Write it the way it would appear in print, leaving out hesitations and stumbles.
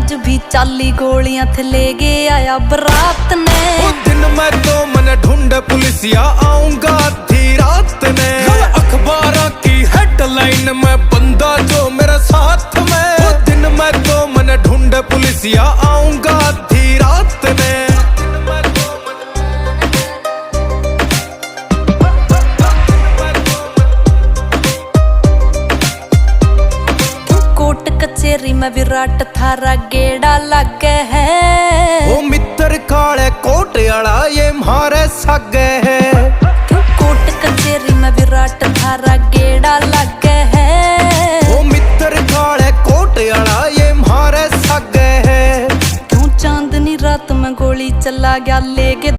आज भी चाली गोलियां थे ले गया आया बरात ने। वो दिन मैं तो मन ढूंढ पुलिसिया आऊंगा आधी रात ने। अखबारों की हेडलाइन में बंदा जो मेरे साथ में। वो दिन मैं तो मन ढूंढ पुलिसिया आऊंगा आधी रात ने। कोट कचेरी में विराट थारा गेड़ा लग है। ओ मित्र काले कोट आला